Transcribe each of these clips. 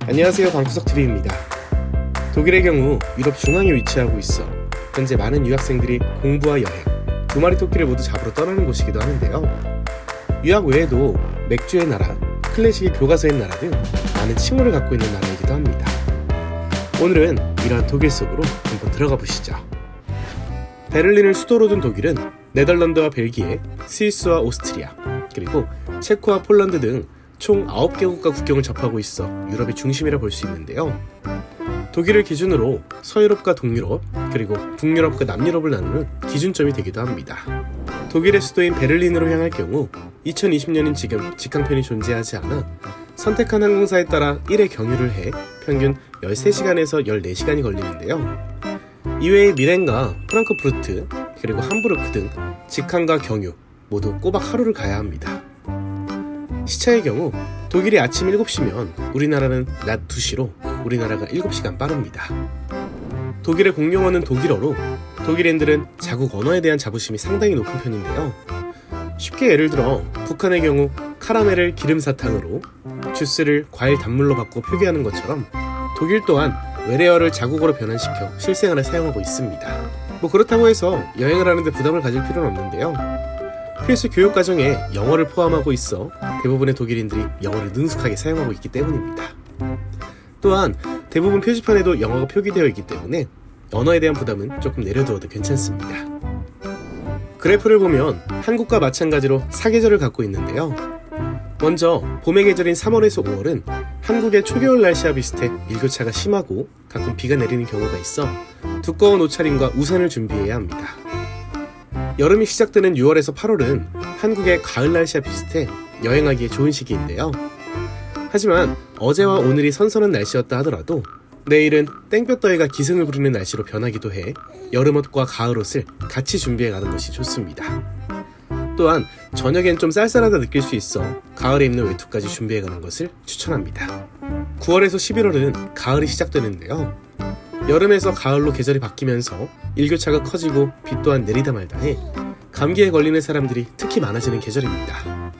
안녕하세요, 방구석TV입니다. 독일의 경우 유럽 중앙에 위치하고 있어 현재 많은 유학생들이 공부와 여행, 두 마리 토끼를 모두 잡으러 떠나는 곳이기도 하는데요. 유학 외에도 맥주의 나라, 클래식의 교과서의 나라 등 많은 칭호를 갖고 있는 나라이기도 합니다. 오늘은 이러한 독일 속으로 한번 들어가 보시죠. 베를린을 수도로 둔 독일은 네덜란드와 벨기에, 스위스와 오스트리아, 그리고 체코와 폴란드 등 총 9개국과 국경을 접하고 있어 유럽의 중심이라 볼 수 있는데요. 독일을 기준으로 서유럽과 동유럽, 그리고 북유럽과 남유럽을 나누는 기준점이 되기도 합니다. 독일의 수도인 베를린으로 향할 경우 2020년인 지금 직항편이 존재하지 않아 선택한 항공사에 따라 1회 경유를 해 평균 13시간에서 14시간이 걸리는데요. 이외에 미넨과 프랑크푸르트, 그리고 함부르크 등 직항과 경유 모두 꼬박 하루를 가야 합니다. 시차의 경우 독일이 아침 7시면 우리나라는 낮 2시로 우리나라가 7시간 빠릅니다. 독일의 공용어는 독일어로 독일인들은 자국 언어에 대한 자부심이 상당히 높은 편인데요. 쉽게 예를 들어 북한의 경우 카라멜을 기름 사탕으로, 주스를 과일 단물로 바꿔 표기하는 것처럼 독일 또한 외래어를 자국어로 변환시켜 실생활에 사용하고 있습니다. 그렇다고 해서 여행을 하는데 부담을 가질 필요는 없는데요. 필수 교육 과정에 영어를 포함하고 있어 대부분의 독일인들이 영어를 능숙하게 사용하고 있기 때문입니다. 또한 대부분 표지판에도 영어가 표기되어 있기 때문에 언어에 대한 부담은 조금 내려두어도 괜찮습니다. 그래프를 보면 한국과 마찬가지로 사계절을 갖고 있는데요. 먼저 봄의 계절인 3월에서 5월은 한국의 초겨울 날씨와 비슷해 일교차가 심하고 가끔 비가 내리는 경우가 있어 두꺼운 옷차림과 우산을 준비해야 합니다. 여름이 시작되는 6월에서 8월은 한국의 가을 날씨와 비슷해 여행하기에 좋은 시기인데요. 하지만 어제와 오늘이 선선한 날씨였다 하더라도 내일은 땡볕더위가 기승을 부리는 날씨로 변하기도 해 여름옷과 가을옷을 같이 가는 것이 좋습니다. 또한 저녁엔 좀 쌀쌀하다 느낄 수 있어 가을에 입는 외투까지 준비해가는 것을 추천합니다. 9월에서 11월은 가을이 시작되는데요. 여름에서 가을로 계절이 바뀌면서 일교차가 커지고 비 또한 내리다 말다 해 감기에 걸리는 사람들이 특히 많아지는 계절입니다.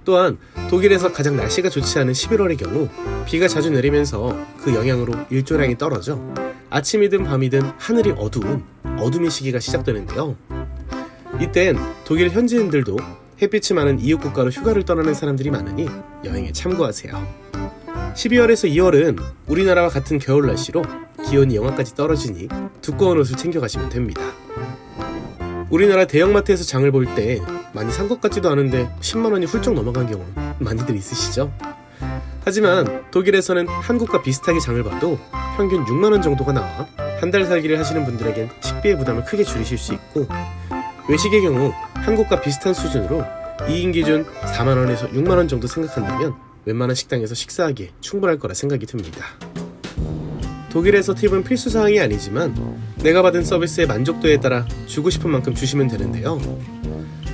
또한 독일에서 가장 날씨가 좋지 않은 11월의 경우 비가 자주 내리면서 그 영향으로 일조량이 떨어져 아침이든 밤이든 하늘이 어둠의 시기가 시작되는데요. 이땐 독일 현지인들도 햇빛이 많은 이웃 국가로 휴가를 떠나는 사람들이 많으니 여행에 참고하세요. 12월에서 2월은 우리나라와 같은 겨울 날씨로 기온이 영하까지 떨어지니 두꺼운 옷을 챙겨가시면 됩니다. 우리나라 대형마트에서 장을 볼 때 많이 산 것 같지도 않은데 10만원이 훌쩍 넘어간 경우 많이들 있으시죠? 하지만 독일에서는 한국과 비슷하게 장을 봐도 평균 6만원 정도가 나와 한 달 살기를 하시는 분들에겐 식비의 부담을 크게 줄이실 수 있고, 외식의 경우 한국과 비슷한 수준으로 2인 기준 4만원에서 6만원 정도 생각한다면 웬만한 식당에서 식사하기에 충분할 거라 생각이 듭니다. 독일에서 팁은 필수사항이 아니지만 내가 받은 서비스의 만족도에 따라 주고 싶은 만큼 주시면 되는데요.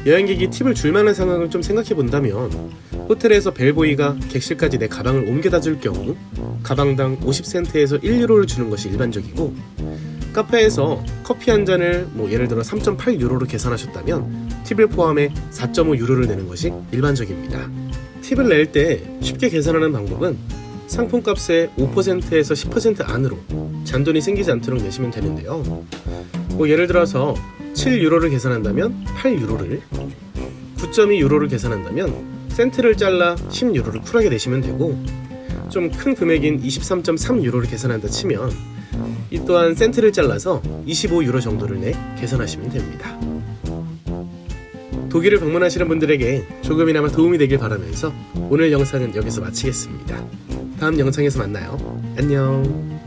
여행객이 팁을 줄 만한 상황을 좀 생각해 본다면 호텔에서 벨보이가 객실까지 내 가방을 옮겨다 줄 경우 가방당 50센트에서 1유로를 주는 것이 일반적이고, 카페에서 커피 한 잔을 예를 들어 3.8유로로 계산하셨다면 팁을 포함해 4.5유로를 내는 것이 일반적입니다. 팁을 낼 때 쉽게 계산하는 방법은 상품값의 5%에서 10% 안으로 잔돈이 생기지 않도록 내시면 되는데요. 예를 들어서 7유로를 계산한다면 8유로를, 9.2유로를 계산한다면 센트를 잘라 10유로를 쿨하게 내시면 되고, 좀 큰 금액인 23.3유로를 계산한다 치면 이 또한 센트를 잘라서 25유로 정도를 내 계산하시면 됩니다. 독일을 방문하시는 분들에게 조금이나마 도움이 되길 바라면서 오늘 영상은 여기서 마치겠습니다. 다음 영상에서 만나요. 안녕.